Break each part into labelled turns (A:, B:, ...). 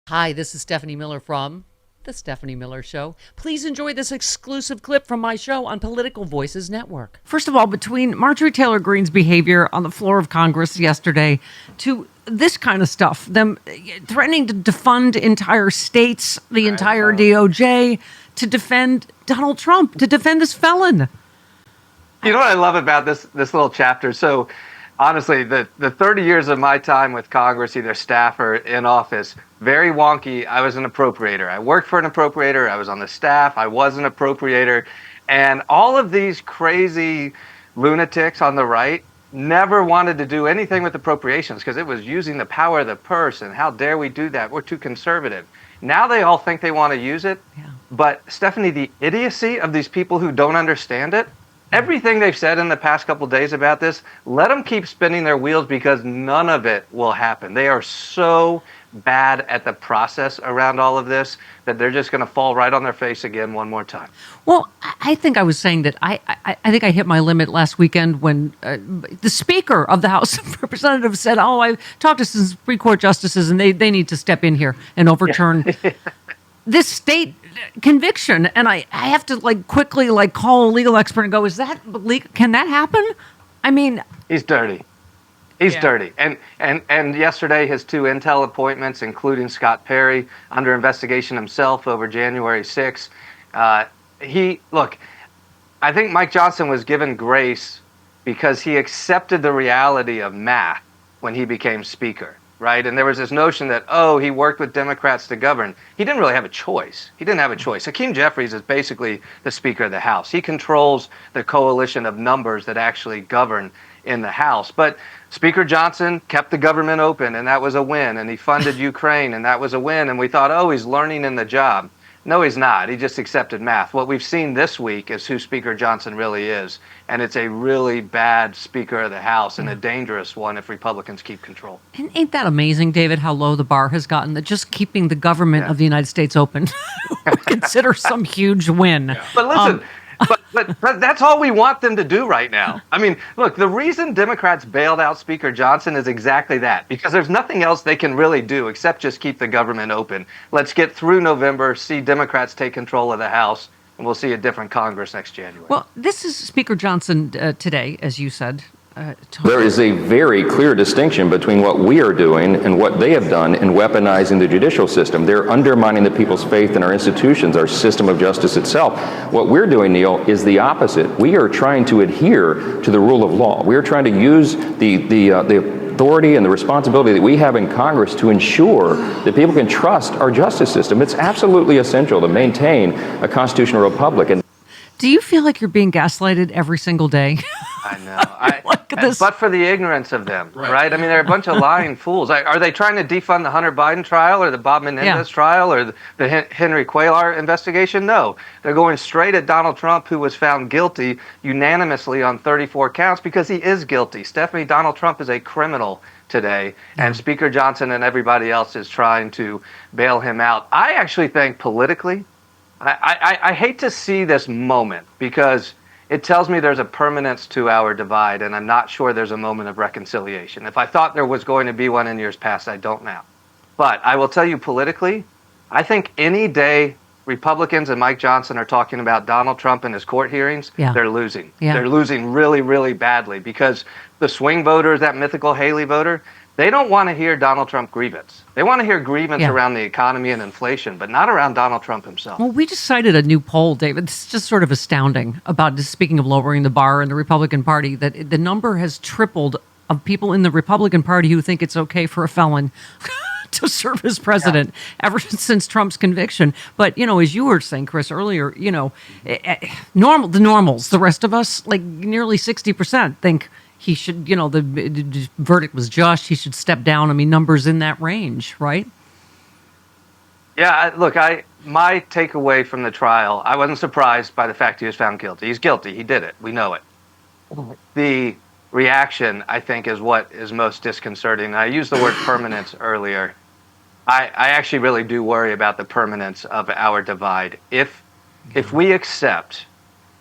A: Hi, this is Stephanie Miller from The Stephanie Miller Show. Please enjoy this exclusive clip from my show on Political Voices Network. First of all, between Marjorie Taylor Greene's behavior on the floor of Congress yesterday to this kind of stuff, them threatening to defund entire states, the entire DOJ, to defend Donald Trump, to defend this felon.
B: You know what I love about this little chapter? So honestly, the 30 years of my time with Congress, either staff or in office, very wonky. I was an appropriator. I worked for an appropriator. I was on the staff. I was an appropriator. And all of these crazy lunatics on the right never wanted to do anything with appropriations because it was using the power of the purse. And how dare we do that? We're too conservative. Now they all think they want to use it. Yeah. But Stephanie, the idiocy of these people who don't understand it, everything they've said in the past couple of days about this, let them keep spinning their wheels because none of it will happen. They are so bad at the process around all of this that they're just going to fall right on their face again one more time.
A: Well, I think I was saying that I think I hit my limit last weekend when the Speaker of the House of Representatives said, I talked to some Supreme Court justices and they need to step in here and overturn this state conviction. And I have to quickly call a legal expert and go, is that legal? Can that happen? I mean,
B: he's dirty. He's dirty. And yesterday, his two intel appointments, including Scott Perry, under investigation himself over January 6th. I think Mike Johnson was given grace because he accepted the reality of math when he became Speaker, right? And there was this notion that, he worked with Democrats to govern. He didn't really have a choice. Hakeem Jeffries is basically the Speaker of the House. He controls the coalition of numbers that actually govern in the House. But Speaker Johnson kept the government open, and that was a win. And he funded Ukraine, and that was a win. And we thought, he's learning in the job. No, he's not. He just accepted math. What we've seen this week is who Speaker Johnson really is. And it's a really bad Speaker of the House and a dangerous one if Republicans keep control.
A: And ain't that amazing, David, how low the bar has gotten, that just keeping the government of the United States open we consider some huge win. Yeah.
B: But listen, but that's all we want them to do right now. I mean, look, the reason Democrats bailed out Speaker Johnson is exactly that, because there's nothing else they can really do except just keep the government open. Let's get through November, see Democrats take control of the House, and we'll see a different Congress next January.
A: Well, this is Speaker Johnson today, as you said.
C: There is a very clear distinction between what we are doing and what they have done in weaponizing the judicial system. They're undermining the people's faith in our institutions, our system of justice itself. What we're doing, Neil, is the opposite. We are trying to adhere to the rule of law. We are trying to use the authority and the responsibility that we have in Congress to ensure that people can trust our justice system. It's absolutely essential to maintain a constitutional republic. And
A: do you feel like you're being gaslighted every single day?
B: I know. But for the ignorance of them, right? I mean, they're a bunch of lying fools. Are they trying to defund the Hunter Biden trial or the Bob Menendez trial or the Henry Cuellar investigation? No. They're going straight at Donald Trump, who was found guilty unanimously on 34 counts because he is guilty. Stephanie, Donald Trump is a criminal today, and Speaker Johnson and everybody else is trying to bail him out. I actually think politically, I hate to see this moment because it tells me there's a permanence to our divide, and I'm not sure there's a moment of reconciliation. If I thought there was going to be one in years past, I don't now. But I will tell you politically, I think any day Republicans and Mike Johnson are talking about Donald Trump and his court hearings, they're losing. Yeah. They're losing really, really badly because the swing voters, that mythical Haley voter, they don't want to hear Donald Trump grievance. They want to hear grievance around the economy and inflation, but not around Donald Trump himself.
A: Well, we just cited a new poll, David. This is just sort of astounding about, speaking of lowering the bar in the Republican Party, that the number has tripled of people in the Republican Party who think it's okay for a felon to serve as president ever since Trump's conviction. But, as you were saying, Chris, earlier, the normals, the rest of us, nearly 60% think he should, the verdict was just, he should step down. I mean, numbers in that range, right?
B: Yeah, look, my takeaway from the trial, I wasn't surprised by the fact he was found guilty. He's guilty. He did it. We know it. The reaction, I think, is what is most disconcerting. I used the word permanence earlier. I actually really do worry about the permanence of our divide. If we accept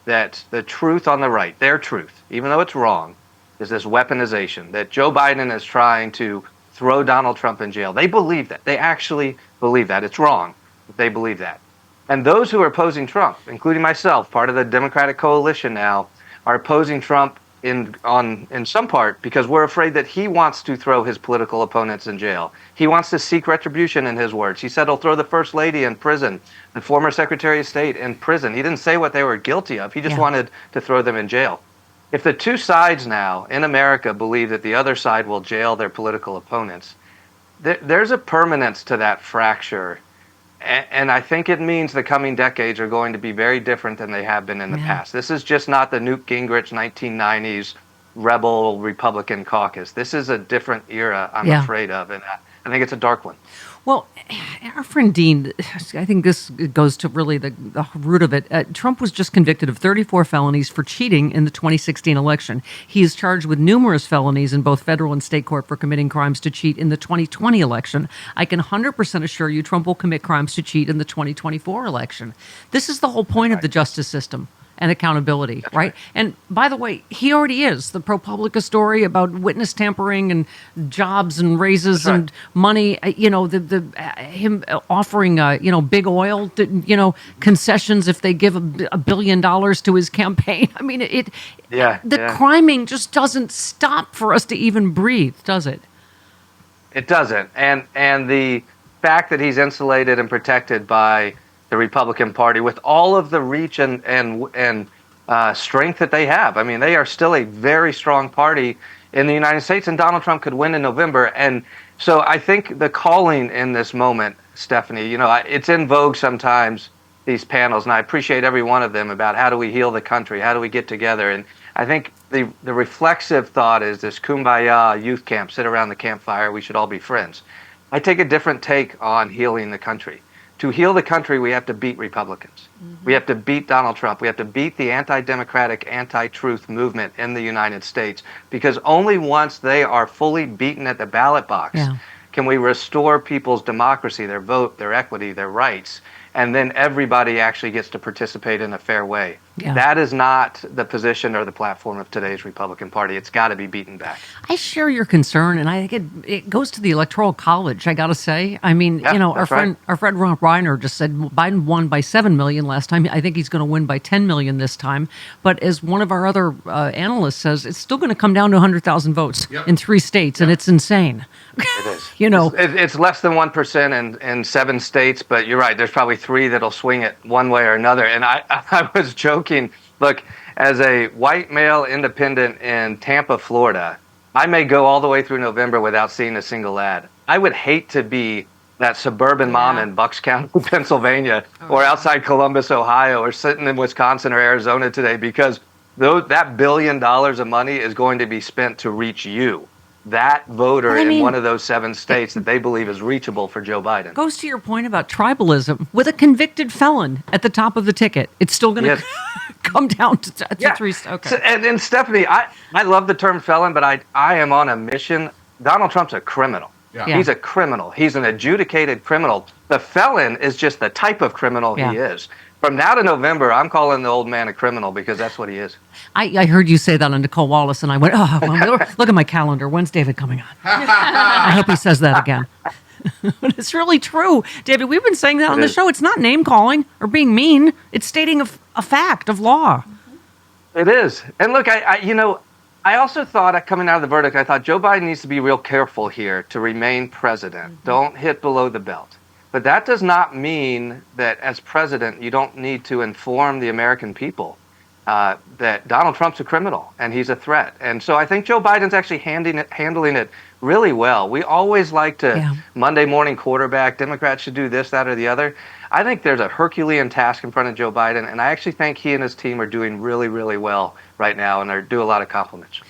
B: that the truth on the right, their truth, even though it's wrong, is this weaponization, that Joe Biden is trying to throw Donald Trump in jail. They believe that. They actually believe that. It's wrong, but they believe that. And those who are opposing Trump, including myself, part of the Democratic coalition now, are opposing Trump in some part because we're afraid that he wants to throw his political opponents in jail. He wants to seek retribution, in his words. He said he'll throw the First Lady in prison, the former Secretary of State in prison. He didn't say what they were guilty of. He just wanted to throw them in jail. If the two sides now in America believe that the other side will jail their political opponents, there's a permanence to that fracture. And I think it means the coming decades are going to be very different than they have been in the past. This is just not the Newt Gingrich 1990s rebel Republican caucus. This is a different era, I'm afraid of, and I think it's a dark one.
A: Well, our friend Dean, I think this goes to really the root of it. Trump was just convicted of 34 felonies for cheating in the 2016 election. He is charged with numerous felonies in both federal and state court for committing crimes to cheat in the 2020 election. I can 100% assure you Trump will commit crimes to cheat in the 2024 election. This is the whole point of the justice system. And accountability,
B: That's
A: right? And by the way, he already is. The ProPublica story about witness tampering and jobs and raises and money, him offering, big oil, concessions if they give $1 billion to his campaign. I mean, the criming just doesn't stop for us to even breathe, does it?
B: It doesn't. And the fact that he's insulated and protected by the Republican Party with all of the reach and strength that they have. I mean, they are still a very strong party in the United States, and Donald Trump could win in November. And so I think the calling in this moment, Stephanie, it's in vogue sometimes, these panels, and I appreciate every one of them about how do we heal the country, how do we get together. And I think the reflexive thought is this kumbaya youth camp, sit around the campfire, we should all be friends. I take a different take on healing the country. To heal the country, we have to beat Republicans. Mm-hmm. We have to beat Donald Trump. We have to beat the anti-democratic, anti-truth movement in the United States, because only once they are fully beaten at the ballot box can we restore people's democracy, their vote, their equity, their rights, and then everybody actually gets to participate in a fair way. Yeah. That is not the position or the platform of today's Republican Party. It's got to be beaten back.
A: I share your concern, and I think it goes to the Electoral College, I got to say. I mean, our friend Ron Reiner just said Biden won by 7 million last time. I think he's going to win by 10 million this time. But as one of our other analysts says, it's still going to come down to 100,000 votes in 3 states, and it's insane.
B: It is. It's less than 1% in 7 states, but you're right. There's probably 3 that'll swing it one way or another. And I was joking. Look, as a white male independent in Tampa, Florida, I may go all the way through November without seeing a single ad. I would hate to be that suburban mom in Bucks County, Pennsylvania, or outside Columbus, Ohio, or sitting in Wisconsin or Arizona today, because that $1 billion of money is going to be spent to reach you. That voter in one of those 7 states that they believe is reachable for Joe Biden.
A: Goes to your point about tribalism. With a convicted felon at the top of the ticket, it's still going to come down to 3. Okay.
B: So, and Stephanie, I love the term felon, but I am on a mission. Donald Trump's a criminal. Yeah. He's a criminal. He's an adjudicated criminal. The felon is just the type of criminal he is. From now to November, I'm calling the old man a criminal because that's what he is.
A: I heard you say that on Nicole Wallace, and I went, look at my calendar. When's David coming on? I hope he says that again. But it's really true. David, we've been saying that on the show. It's not name-calling or being mean. It's stating a fact of law.
B: It is. And look, I also thought, coming out of the verdict, I thought Joe Biden needs to be real careful here to remain president. Mm-hmm. Don't hit below the belt. But that does not mean that as president, you don't need to inform the American people that Donald Trump's a criminal and he's a threat. And so I think Joe Biden's actually handling it really well. We always like to Monday morning quarterback, Democrats should do this, that, or the other. I think there's a Herculean task in front of Joe Biden, and I actually think he and his team are doing really, really well right now, and they're due a lot of compliments.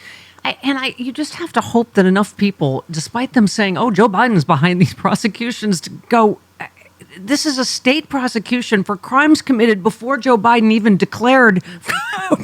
A: You just have to hope that enough people, despite them saying, Joe Biden's behind these prosecutions, to go, this is a state prosecution for crimes committed before Joe Biden even declared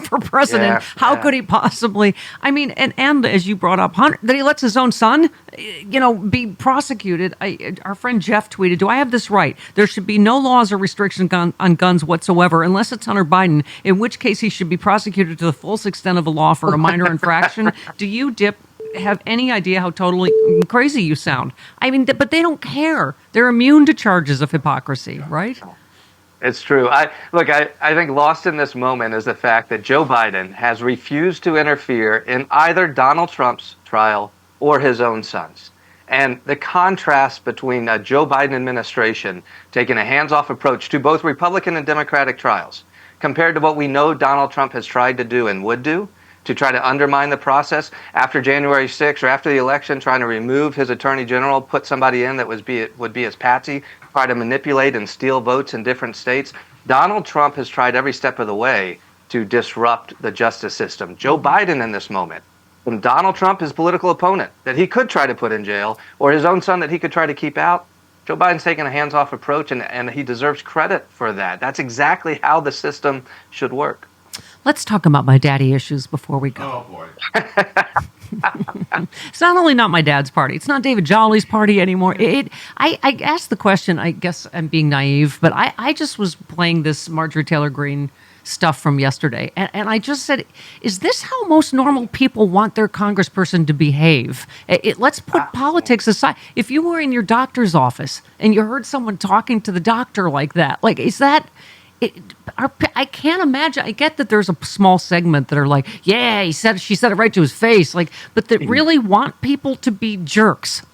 A: for president. How could he possibly? I mean, and as you brought up, Hunter, that he lets his own son, be prosecuted. Our friend Jeff tweeted, "Do I have this right? There should be no laws or restrictions on guns whatsoever, unless it's Hunter Biden, in which case he should be prosecuted to the fullest extent of the law for a minor infraction." Do you dip have any idea how totally crazy you sound. I mean, but they don't care. They're immune to charges of hypocrisy, right?
B: It's true. I think lost in this moment is the fact that Joe Biden has refused to interfere in either Donald Trump's trial or his own son's. And the contrast between a Joe Biden administration taking a hands-off approach to both Republican and Democratic trials compared to what we know Donald Trump has tried to do and would do to try to undermine the process after January 6th or after the election, trying to remove his attorney general, put somebody in that would be his patsy, try to manipulate and steal votes in different states. Donald Trump has tried every step of the way to disrupt the justice system. Joe Biden in this moment, from Donald Trump, his political opponent, that he could try to put in jail, or his own son that he could try to keep out, Joe Biden's taking a hands-off approach, and he deserves credit for that. That's exactly how the system should work.
A: Let's talk about my daddy issues before we go.
D: Oh, boy.
A: It's not only not my dad's party. It's not David Jolly's party anymore. I asked the question, I guess I'm being naive, but I just was playing this Marjorie Taylor Greene stuff from yesterday. And I just said, is this how most normal people want their congressperson to behave? Let's put politics aside. If you were in your doctor's office and you heard someone talking to the doctor like that, like, is that... I can't imagine. I get that there's a small segment that are like, yeah, she said it right to his face, like, but that really want people to be jerks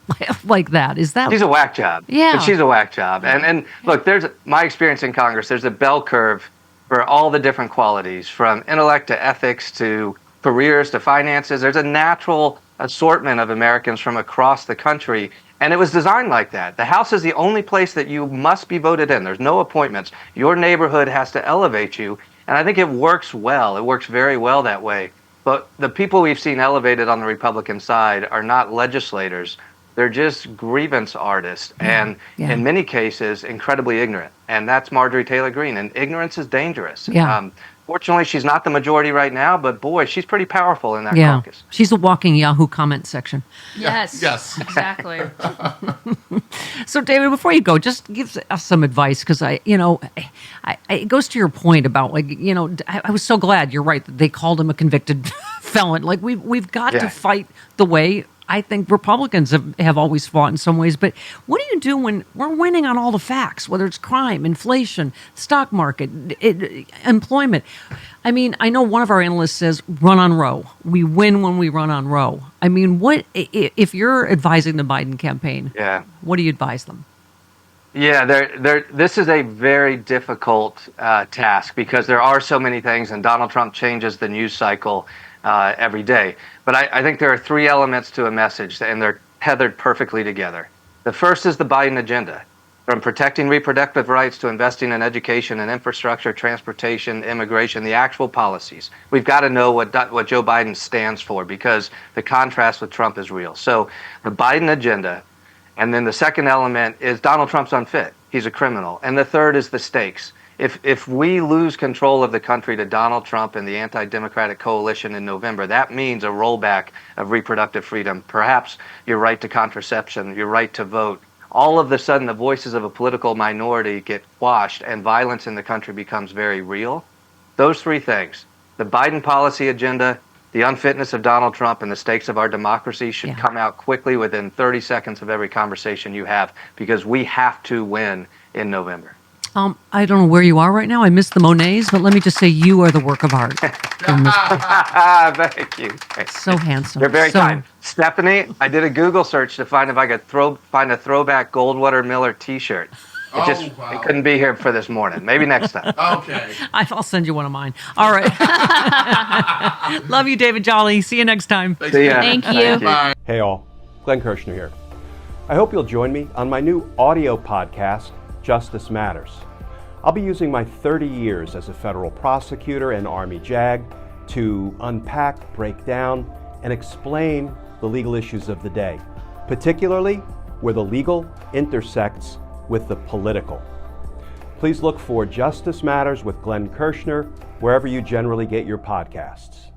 A: like that. Is that?
B: She's a whack job.
A: Yeah,
B: she's a whack job. And look, there's my experience in Congress. There's a bell curve for all the different qualities, from intellect to ethics to careers to finances. There's a natural assortment of Americans from across the country. And it was designed like that. The House is the only place that you must be voted in. There's no appointments. Your neighborhood has to elevate you. And I think it works well. It works very well that way. But the people we've seen elevated on the Republican side are not legislators. They're just grievance artists. And in many cases, incredibly ignorant. And that's Marjorie Taylor Greene. And ignorance is dangerous.
A: Yeah.
B: Fortunately, she's not the majority right now, but boy, she's pretty powerful in that caucus.
A: She's a walking Yahoo comment section.
E: Yes.
D: Yes.
E: Exactly.
A: So, David, before you go, just give us some advice, because it goes to your point about, like, I was so glad, you're right, that they called him a convicted felon. Like, we've got to fight the way I think Republicans have always fought in some ways. But what do you do when we're winning on all the facts, whether it's crime, inflation, stock market, employment? I mean, I know one of our analysts says, run on Roe. We win when we run on Roe. I mean, what if you're advising the Biden campaign? Yeah. What do you advise them?
B: Yeah, this is a very difficult task, because there are so many things, and Donald Trump changes the news cycle every day. But I think there are three elements to a message, and they're tethered perfectly together. The first is the Biden agenda, from protecting reproductive rights to investing in education and infrastructure, transportation, immigration, the actual policies. We've got to know what Joe Biden stands for, because the contrast with Trump is real. So the Biden agenda, and then the second element is Donald Trump's unfit. He's a criminal. And the third is the stakes. If we lose control of the country to Donald Trump and the anti-democratic coalition in November, that means a rollback of reproductive freedom, perhaps your right to contraception, your right to vote. All of a sudden, the voices of a political minority get quashed, and violence in the country becomes very real. Those three things, the Biden policy agenda, the unfitness of Donald Trump, and the stakes of our democracy should come out quickly within 30 seconds of every conversation you have, because we have to win in November.
A: I don't know where you are right now. I missed the Monets, but let me just say you are the work of art.
B: Thank you.
A: So handsome.
B: You're very kind. Stephanie, I did a Google search to find if I could find a throwback Goldwater Miller T-shirt. It couldn't be here for this morning. Maybe next time.
D: Okay.
A: I'll send you one of mine. All right. Love you, David Jolly. See you next time.
B: See ya.
E: Thank you.
D: Bye.
F: Hey all, Glenn Kirshner here. I hope you'll join me on my new audio podcast, Justice Matters. I'll be using my 30 years as a federal prosecutor and Army JAG to unpack, break down, and explain the legal issues of the day, particularly where the legal intersects with the political. Please look for Justice Matters with Glenn Kirshner wherever you generally get your podcasts.